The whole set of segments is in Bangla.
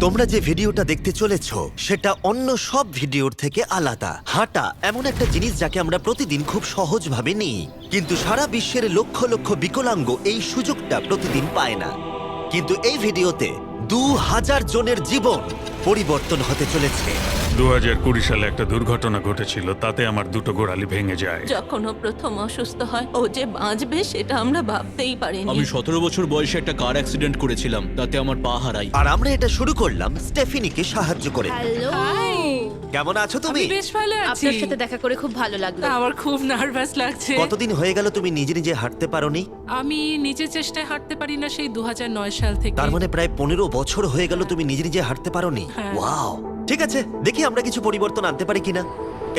তোমরা যে ভিডিওটা দেখতে চলেছো সেটা অন্য সব ভিডিওর থেকে আলাদা। হাঁটা এমন একটা জিনিস যাকে আমরা প্রতিদিন খুব সহজভাবে নিই, কিন্তু সারা বিশ্বের লক্ষ লক্ষ বিকলাঙ্গ এই সুযোগটা প্রতিদিন পায় না। কিন্তু এই ভিডিওতে 2000 জনের জীবন পরিবর্তন হতে চলেছে। 2020 সালে একটা দুর্ঘটনা ঘটেছিল, তাতে আমার দুটো গোড়ালি ভেঙে যায়। যখন ও প্রথম অসুস্থ হয়, ও যে বাঁচবে সেটা আমরা ভাবতেই পারিনি। আমি 17 বছর বয়সে একটা কার অ্যাক্সিডেন্ট করেছিলাম, তাতে আমার পা হারাই। আর আমরা এটা শুরু করলাম স্টেফিনিকে সাহায্য করে। হ্যালো, কেমন আছো তুমি? বেশ ভালো আছি। আপনার সাথে দেখা করে খুব ভালো লাগলো। আমার খুব নার্ভাস লাগছে। কতদিন হয়ে গেল তুমি নিজে নিজে হাঁটতে পারোনি? আমি নিজের চেষ্টায় হাঁটতে পারি না সেই 2009 সাল থেকে। তার মানে প্রায় 15 বছর হয়ে গেল তুমি নিজে নিজে হাঁটতে পারোনি। হ্যাঁ। ওয়াও, ঠিক আছে, দেখি আমরা কিছু পরিবর্তন আনতে পারি কিনা।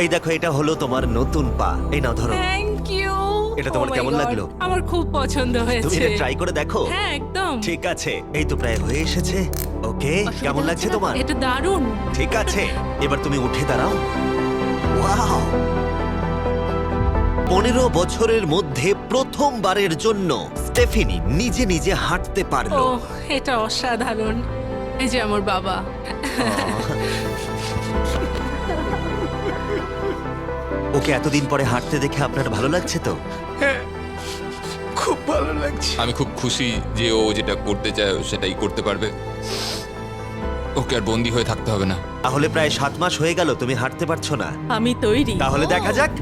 এই দেখো, এটা হলো তোমার নতুন পা। এই নাও, ধরো। Thank you. এটা তোমার কেমন লাগলো? আমার খুব পছন্দ তুমি হয়েছে। এটা ট্রাই করে দেখো। হ্যাঁ, একদম। ঠিক আছে, এই তো প্রায় হয়ে এসেছে। ওকে, কেমন লাগছে তোমার? এটা দারুণ। ঠিক আছে, এবার তুমি উঠে দাঁড়াও। ওয়াও, 15 বছরের মধ্যে প্রথমবারের জন্য স্টেফিনি নিজে নিজে হাঁটতে ও, পারলো। এটা অসাধারণ। এই যে আমার বাবা। ওকে এতদিন পরে হাঁটতে দেখে আপনার ভালো লাগছে তো? আমি খুব খুশি যে ও যেটা করতে চায় ও সেটাই করতে পারবে। ওকে আর বন্দি হয়ে থাকতে হবে না। তাহলে প্রায় 7 মাস হয়ে গেল তুমি হাঁটতে পারছো না। আমি তৈরি। তাহলে দেখা যাক।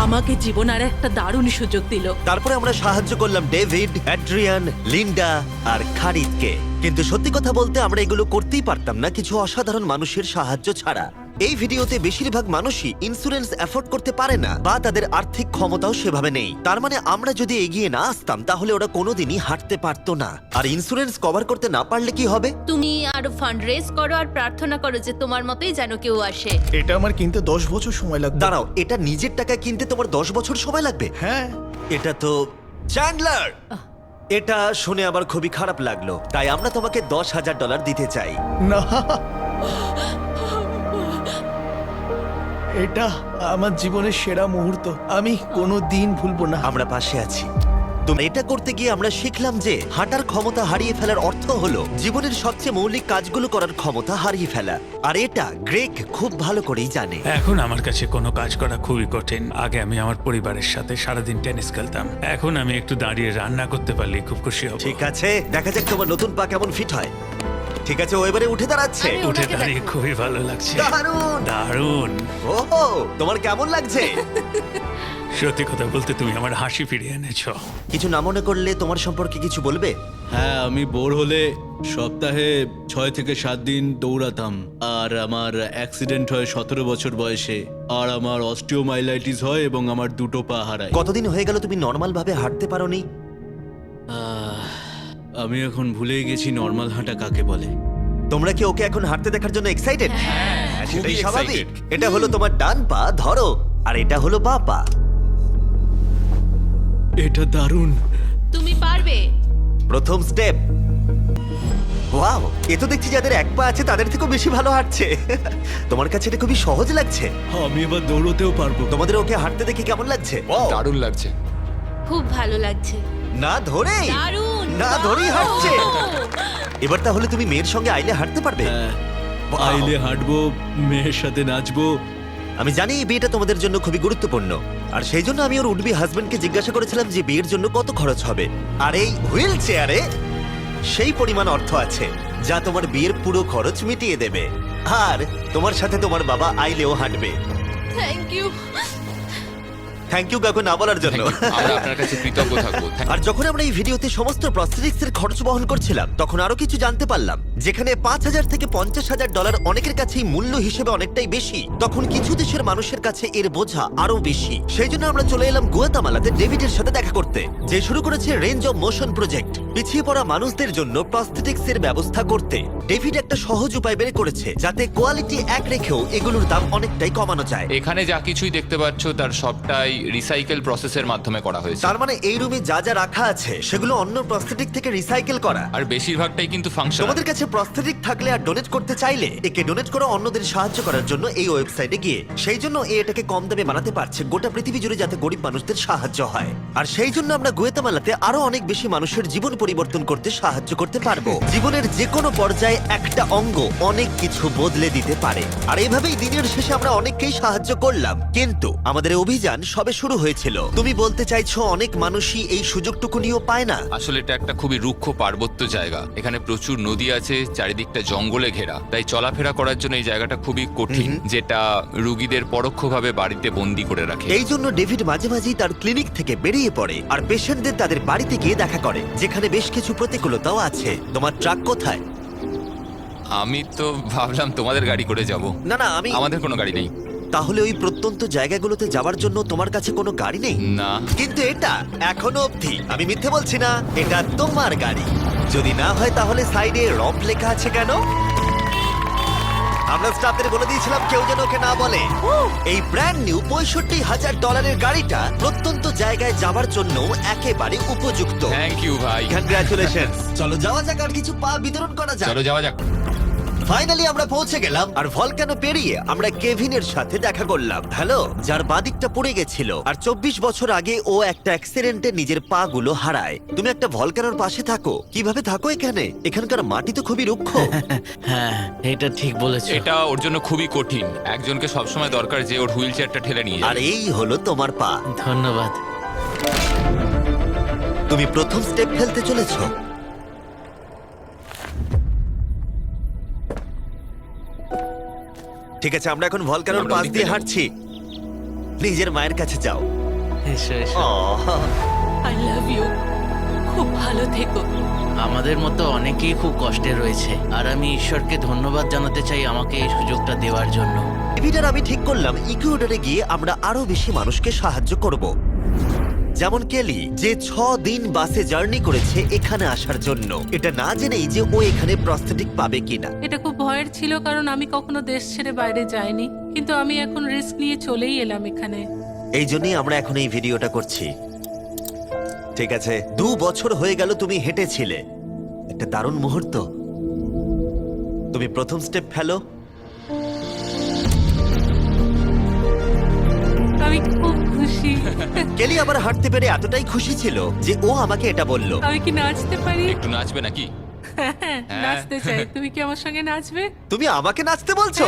আমাকে জীবন আর একটা দারুণ সুযোগ দিল। তারপরে আমরা সাহায্য করলাম ডেভিড, অ্যাড্রিয়ান, লিন্ডা আর খারিদকে। কিন্তু সত্যি কথা বলতে আমরা এগুলো করতেই পারতাম না কিছু অসাধারণ মানুষের সাহায্য ছাড়া। এই ভিডিওতে বেশিরভাগ মানুষই ইন্স্যুরেন্স অ্যাফোর্ড করতে পারে না বা তাদের আর্থিক ক্ষমতাও সেভাবে নেই। তার মানে আমরা যদি এগিয়ে না আসতাম তাহলে ওরা কোনোদিনই হাঁটতে পারতো না। আর ইন্স্যুরেন্স কভার করতে না পারলে কি হবে? তুমি আরো ফান্ড রেজ করো আর প্রার্থনা করো যে তোমার মতোই যেন কেউ আসে। এটা আমার কিনতে 10 বছর সময় লাগবে। দাঁড়াও, এটা নিজের টাকায় কিনতে তোমার 10 বছর সময় লাগবে? হ্যাঁ, এটা তো চ্যান্ডলার! এটা শুনে আবার খুবই খারাপ লাগলো, তাই আমরা তোমাকে $10,000 দিতে চাই। না, এটা আমার জীবনের সেরা মুহূর্ত। আমি কোনো দিন ভুলবো না। আমরা পাশে আছি। তুমি এটা করতে গিয়ে আমরা শিখলাম যে হাঁটার ক্ষমতা হারিয়ে ফেলার অর্থ হলো জীবনের সবচেয়ে মৌলিক কাজগুলো করার ক্ষমতা হারিয়ে ফেলা। আর এটা গ্রেগ খুব ভালো করেই জানে। এখন আমার কাছে কোনো কাজ করা খুবই কঠিন। আগে আমি আমার পরিবারের সাথে সারাদিন টেনিস খেলতাম, এখন আমি একটু দাঁড়িয়ে রান্না করতে পারলে খুব খুশি হব। ঠিক আছে, দেখা যাক তোমার নতুন পা কেমন ফিট হয়। ঠিক আছে, ও এবারে উঠে দাঁড়াচ্ছে। আমি উঠে ওনাকে দাঁড়িয়ে দেখো। খুবই ভালো লাগছে। দারুণ! দারুণ। ওহো, তোমার কেমন লাগছে? সত্যি কথা বলতে তুমি আমার হাসি ফিরিয়ে এনেছো। কিছু না মনে করলে তোমার সম্পর্কে কিছু বলবে? হ্যাঁ, আমি বোর হলে সপ্তাহে 6 থেকে 7 দিন দৌড়াতাম। আর আমার অ্যাক্সিডেন্ট হয় 17 বছর বয়সে। আর আমার অস্টিওমাইলাইটিস হয় এবং আমার দুটো পা হারায়। কতদিন হয়ে গেল তুমি নর্মাল ভাবে হাঁটতে পারোনি? আমি এখন ভুলেই গেছি নর্মাল হাঁটা কাকে বলে। তোমরা কি ওকে এখন হাঁটতে দেখার জন্য এক্সাইটেড? সেটাই খুবই স্বাভাবিক। excited। এটা হলো তোমার ডান পা, ধরো, আর এটা হলো বাঁ পা। এটা দারুণ। তুমি পারবে। প্রথম স্টেপ। ওয়াও, এ তো দেখছি যাদের এক পা আছে তাদের থেকেও বেশি ভালো হাঁটছে। তোমার কাছে এটা খুবই সহজ লাগছে। আমি এবার দৌড়তেও পারবো। তোমাদের ওকে হাঁটতে দেখে কেমন লাগছে? দারুণ লাগছে। খুব ভালো লাগছে। না ধরেই, দারুণ। না ধরেই হাঁটছে। এবার তাহলে তুমি মেয়ের সঙ্গে আইলে হাঁটতে পারবে? হ্যাঁ, Wow! আইলে হাঁটবো, মেয়ের সাথে নাচবো। আমি জানি এই বিয়েটা তোমাদের জন্য খুবই গুরুত্বপূর্ণ, আর সেই জন্য আমি ওর উডবি হাজবেন্ডকে জিজ্ঞাসা করেছিলাম যে বিয়ের জন্য কত খরচ হবে। আর এই হুইল চেয়ারে সেই পরিমাণ অর্থ আছে যা তোমার বিয়ের পুরো খরচ মিটিয়ে দেবে। আর তোমার সাথে তোমার বাবা আইলেও হাঁটবে। Thank you. থ্যাংক ইউ কাকু না বলার জন্য। আমরা আপনার কাছে কৃতজ্ঞ থাকবো। আর যখন আমরা এই ভিডিওতে সমস্ত প্রস্থেটিক্স এর খরচ বহন করছিলাম তখন আরো কিছু জানতে পারলাম। যেখানে $5,000 থেকে $50,000 অনেকের কাছেই মূল্য হিসেবে অনেকটাই বেশি, তখন কিছু দেশের মানুষের কাছে এর বোঝা আরো বেশি। সেই জন্য আমরা চলে এলাম গুয়াতামালাতে ডেভিডের সাথে দেখা করতে, যে শুরু করেছে রেঞ্জ অফ মোশন প্রজেক্ট, পিছিয়ে পড়া মানুষদের জন্য প্রস্থেটিক্স এর ব্যবস্থা করতে। ডেভিড একটা সহজ উপায় বের করেছে যাতে কোয়ালিটি এক রেখেও এগুলোর দাম অনেকটাই কমানো যায়। এখানে যা কিছুই দেখতে পাচ্ছ তার সবটাই রিসাইকেল প্রসেসের মাধ্যমে করা হয়েছে। তার মানে এই রুমে যা যা রাখা আছে সেগুলো অন্য প্রস্থেটিক থেকে রিসাইকেল করা। আর বেশিরভাগটাই কিন্তু ফাংশন। তোমাদের কাছে প্রস্থেটিক থাকলে আর ডোনেট করতে চাইলে একে ডোনেট করো অন্যদের সাহায্য করার জন্য এই ওয়েবসাইটে গিয়ে। সেই জন্য এটাকে কম দামে বানাতে পারছে গোটা পৃথিবী জুড়ে, যাতে গরিব মানুষদের সাহায্য হয়। আর সেই জন্য আমরা গুয়েতামালাতে আরো অনেক বেশি মানুষের জীবন পরিবর্তন করতে সাহায্য করতে পারবো। জীবনের যে কোনো পর্যায়ে একটা অঙ্গ অনেক কিছু বদলে দিতে পারে। আর এইভাবেই দিনের শেষে আমরা অনেককেই সাহায্য করলাম, কিন্তু আমাদের এই অভিযান সবে শুরু হয়েছিল। তুমি বলতে চাইছো অনেক মানুষই এই সুযোগটুকু নিয়েও পায় না? আসলে এটা একটা খুবই রুক্ষ পার্বত্য জায়গা, এখানে প্রচুর নদী আছে, চারিদিকটা জঙ্গলে ঘেরা, তাই চলাফেরা করার জন্য এই জায়গাটা খুবই কঠিন, যেটা রুগীদের পরোক্ষভাবে বাড়িতে বন্দি করে রাখে। এই জন্য ডেভিড মাঝে মাঝেই তার ক্লিনিক থেকে বেরিয়ে পড়ে আর পেশেন্টদের তাদের বাড়িতে গিয়ে দেখা করে, যেখানে বেশ কিছু প্রতিকূলতাও আছে। তোমার ট্রাক কোথায়? আমি তো ভাবলাম তোমাদের গাড়ি করে যাব। না না, আমি আমাদের কোনো গাড়ি নেই। তাহলে ওই প্রত্যন্ত জায়গাগুলোতে যাওয়ার জন্য তোমার কাছে কোনো গাড়ি নেই? না। কিন্তু এটা এখনো অবধি, আমি মিথ্যে বলছি না, এটা তোমার গাড়ি। যদি না হয় তাহলে সাইডে রব লেখা আছে কেন? আমরা স্টাফদের বলে দিয়েছিলাম কেউ যেন ওকে না বলে। এই ব্র্যান্ড নিউ $65,000 গাড়িটা প্রত্যন্ত জায়গায় যাওয়ার জন্য একেবারে উপযুক্ত। থ্যাংক ইউ ভাই। কংগ্রাচুলেশন। চলো যাওয়া যাক আর কিছু পা বিতরণ করা যাক। চলো যাওয়া যাক। ফাইনালি আমরা পৌঁছে গেলাম আর ভলকানো পেরিয়ে আমরা কেভিনের সাথে দেখা করলাম। হ্যালো, যার বাদিকটা পড়ে গেছিল আর 24 বছর আগে ও একটা অ্যাক্সিডেন্টে নিজের পা গুলো হারায়। তুমি একটা ভলকানোর পাশে থাকো, কিভাবে থাকো এখানে? এখানকার মাটি তো খুবই রুক্ষ। হ্যাঁ, এটা ঠিক বলেছো। এটা ওর জন্য খুবই কঠিন, একজনকে সবসময় দরকার যে ওর হুইল চেয়ারটা ঠেলে নিয়ে আর যাবে। এই হলো তোমার পা। ধন্যবাদ। তুমি প্রথম স্টেপ ফেলতে চলেছো। ঠিক আছে, আমরা এখন ভলকানোর আমরা পাশ ওদিকে দিয়ে যাবো। হাঁটছি। নিজের মায়ের কাছে যাও। এসো এসো। আহ, আই লাভ ইউ। খুব ভালো থেকো। আমাদের মতো অনেকেই খুব কষ্টে রয়েছে, আর আমি ঈশ্বরকে ধন্যবাদ জানাতে চাই আমাকে এই সুযোগটা দেওয়ার জন্য। ডেভিড আর আমি ঠিক করলাম ইকুয়েডরে গিয়ে আমরা আরো বেশি মানুষকে সাহায্য করব। যেমন কেলি, যে 6 দিন বাসে জার্নি করেছে এখানে আসার জন্য, এটা না জেনেই যে ও এখানে প্রস্থেটিক পাবে কিনা। এটা খুব ভয়ের ছিল, কারণ আমি কখনো দেশ ছেড়ে বাইরে যাইনি, কিন্তু আমি এখন রিস্ক নিয়ে চলেই এলাম এখানে। এই জন্যই আমরা এখন এই ভিডিওটা করছি। ঠিক আছে, 2 বছর হয়ে গেল তুমি হেঁটেছিলে, একটা দারুণ মুহূর্ত। তুমি প্রথম স্টেপ ফেলো। আমি খুব খুশি। কেলি আবার হাঁটতে পেরে এতটাই খুশি ছিল যে ও আমাকে এটা বলল। আমি কি নাচতে পারি? একটু নাচবে নাকি? হ্যাঁ, নাচতে চাই। তুমি কি আমার সঙ্গে নাচবে? তুমি আমাকে নাচতে বলছো?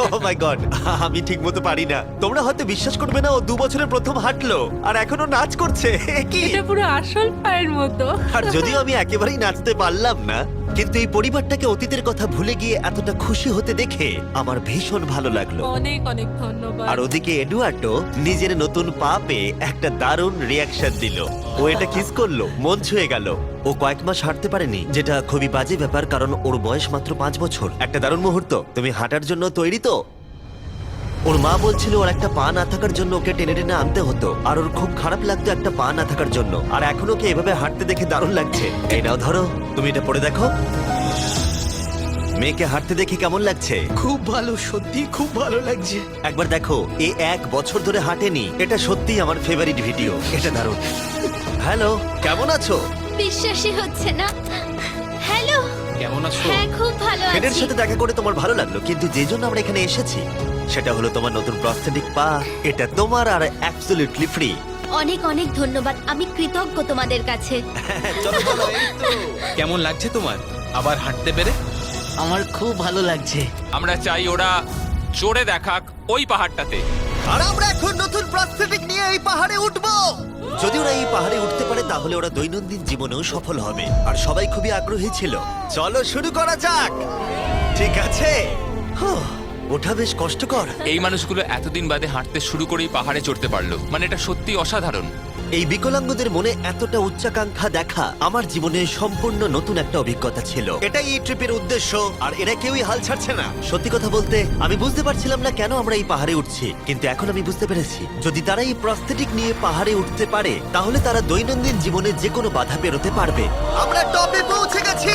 ও মাই গড, আমি ঠিকমতো পারি না। তোমরা হয়তো বিশ্বাস করবে না, ও 2 বছরের প্রথম হাঁটলো আর এখনো নাচ করছে। এ কি? এটা পুরো আসল পায়ের মতো। আর যদিও আমি একেবারেই নাচতে পারলাম না, কিন্তু এই পরিবারটাকে অতীতের কথা ভুলে গিয়ে এতটা খুশি হতে দেখে আমার ভীষণ ভালো লাগলো। অনেক অনেক ধন্যবাদ। আর ওদিকে এডুয়ার্ডো নিজের নতুন পা পেয়ে একটা দারুণ রিয়াকশন দিল। ও এটা কিস করলো, মন ছুঁয়ে গেল। ও কয়েক মাস হাঁটতে পারেনি, যেটা খুবই বাজে ব্যাপার, কারণ ওর বয়স মাত্র 5 বছর। একটা দারুণ মুহূর্ত। তুমি হাঁটার জন্য তৈরি তো? ওর মা বলছিল ওর একটা পা না থাকার জন্য ওকে টেনে টেনে আনতে হতো, আর ওর খুব খারাপ লাগতো একটা পা না থাকার জন্য। আর এখন ওকে এভাবে হাঁটতে দেখে দারুণ লাগছে। এই নাও ধরো, তুমি এটা পরে দেখো। মেয়েকে হাঁটতে দেখে কেমন লাগছে? খুব ভালো, সত্যি খুব ভালো লাগছে। একবার দেখো, এ 1 বছর ধরে হাঁটেনি। এটা সত্যিই আমার ফেভারিট ভিডিও, এটা দারুণ। হ্যালো, কেমন আছো? বিশ্বাসই হচ্ছে না। হ্যালো, কেমন আছো? হ্যাঁ খুব ভালো ফ্রেডের আছি। সাথে দেখা করে তোমার ভালো লাগলো, কিন্তু যে জন্য আমরা এখানে এসেছি সেটা হলো তোমার নতুন প্রস্থেটিক পা। এটা তোমার আর অ্যাবসলিউটলি ফ্রি। অনেক অনেক ধন্যবাদ, আমি কৃতজ্ঞ তোমাদের কাছে। চলো চলো। কেমন লাগছে তোমার আবার হাঁটতে পেরে? আমার খুব ভালো লাগছে। আমরা চাই ওরা চড়ে দেখাক ওই পাহাড়টাতে। আর আমরা এখন নতুন প্রস্থেটিক নিয়ে এই পাহাড়ে উঠবো। যদি ওরা এই পাহাড়ে উঠতে পারে তাহলে ওরা দৈনন্দিন জীবনেও সফল হবে, আর সবাই খুবই আগ্রহী ছিল। চলো শুরু করা যাক। ঠিক আছে। হুঁ, ওঠা বেশ কষ্টকর। এই মানুষগুলো এতদিন বাদে হাঁটতে শুরু করেই পাহাড়ে চড়তে পারলো, মানে এটা সত্যি অসাধারণ। এই বিকলাঙ্গদের মনে এতটা উচ্চাকাঙ্ক্ষা দেখা আমার জীবনে সম্পূর্ণ নতুন একটা অভিজ্ঞতা ছিল। এটাই এই ট্রিপের উদ্দেশ্য, আর এরা কেউই হাল ছাড়ছে না। সত্যি কথা বলতে আমি বুঝতে পারছিলাম না কেন আমরা এই পাহাড়ে উঠছি, কিন্তু এখন আমি বুঝতে পেরেছি যদি তারা এই প্রস্থেটিক নিয়ে পাহাড়ে উঠতে পারে তাহলে তারা দৈনন্দিন জীবনে যে কোনো বাধা পেরোতে পারবে। আমরা টপে পৌঁছে গেছি।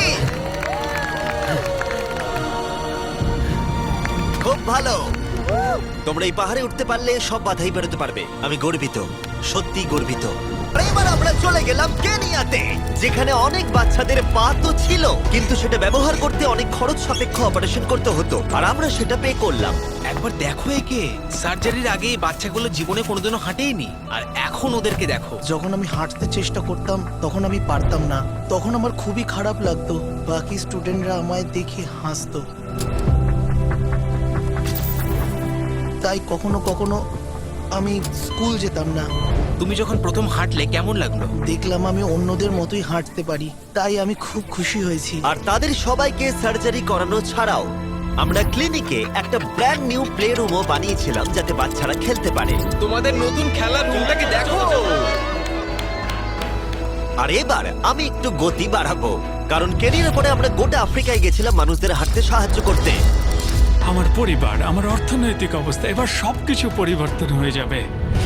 খুব ভালো। তোমরা এই পাহাড়ে উঠতে পারলে সব বাধাই বেরোতে পারবে। আমি গর্বিত, সত্যি গর্বিত। আর এবার আমরা চলে গেলাম কেনিয়াতে, যেখানে অনেক বাচ্চাদের পা তো ছিল, কিন্তু সেটা ব্যবহার করতে অনেক খরচ সাপেক্ষ অপারেশন করতে হতো, আর আমরা সেটা পে করলাম। একবার দেখো একে, সার্জারির আগে এই বাচ্চাগুলো জীবনে কোনোদিনও হাঁটেইনি, আর এখন ওদেরকে দেখো। যখন আমি হাঁটতে চেষ্টা করতাম তখন আমি পারতাম না, তখন আমার খুবই খারাপ লাগতো। বাকি স্টুডেন্টরা আমায় দেখে হাসতো, তাই কখনো কখনো আমি স্কুল যেতাম না। তুমি যখন প্রথম হাঁটলে কেমন লাগলো? দেখলাম আমি অন্যদের মতোই হাঁটতে পারি, তাই আমি খুব খুশি হয়েছি। আর তাদের সবাইকে সার্জারি করানো ছাড়াও আমরা ক্লিনিকে একটা ব্র্যান্ড নিউ প্লে রুমও বানিয়েছিলাম, যাতে বাচ্চারা খেলতে পারে। তোমাদের নতুন খেলার রুমটাকে দেখো। আর এবার আমি একটু গতি বাড়াবো, কারণ কেনিয়ার পরে আমরা গোটা আফ্রিকায় গেছিলাম মানুষদের হাঁটতে সাহায্য করতে। আমার পরিবার, আমার অর্থনৈতিক অবস্থা, এবার সবকিছু পরিবর্তন হয়ে যাবে।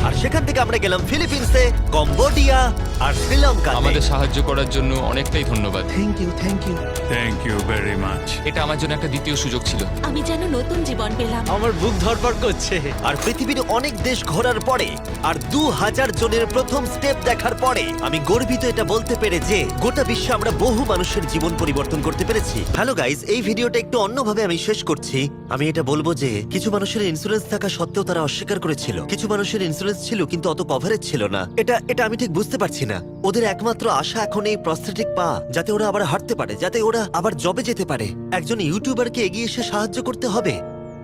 আর সেখান থেকে আমরা গেলাম ফিলিপিন্সে, কম্বোডিয়া আর শ্রীলঙ্কা। আমাদের সাহায্য করার জন্য অনেকটাই ধন্যবাদ। Thank you, thank you. Thank you very much. এটা আমার জন্য একটা দ্বিতীয় সুযোগ ছিল। আমি যেন নতুন জীবন পেলাম। আমার বুক ধরপড় করছে। আর পৃথিবীর অনেক দেশ ঘোরার পরে আর 2000 জনের প্রথম স্টেপ দেখার পরে আমি গর্বিত এটা বলতে পেরে যে গোটা বিশ্বে আমরা বহু মানুষের জীবন পরিবর্তন করতে পেরেছি। হ্যালো গাইস, এই ভিডিওটা একটু অন্যভাবে আমি শেষ করছি। আমি এটা বলবো যে কিছু মানুষের ইন্স্যুরেন্স থাকা সত্ত্বেও তারা অস্বীকার করেছিল, কিছু মানুষের ইন্স্যুরেন্স ছিল কিন্তু অত কভারেজ ছিল না। এটা আমি ঠিক বুঝতে পারছি না। ওদের একমাত্র আশা এখন এই প্রস্থেটিক পা, যাতে ওরা আবার হাঁটতে পারে, যাতে ওরা আবার জবে যেতে পারে। একজন ইউটিউবারকে এগিয়ে এসে সাহায্য করতে হবে,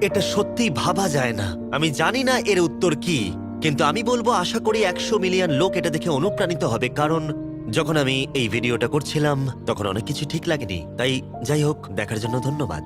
এটা সত্যিই ভাবা যায় না। আমি জানি না এর উত্তর কি, কিন্তু আমি বলবো আশা করি 100 মিলিয়ন লোক এটা দেখে অনুপ্রাণিত হবে, কারণ যখন আমি এই ভিডিওটা করছিলাম তখন অনেক কিছু ঠিক লাগেনি। তাই যাই হোক, দেখার জন্য ধন্যবাদ।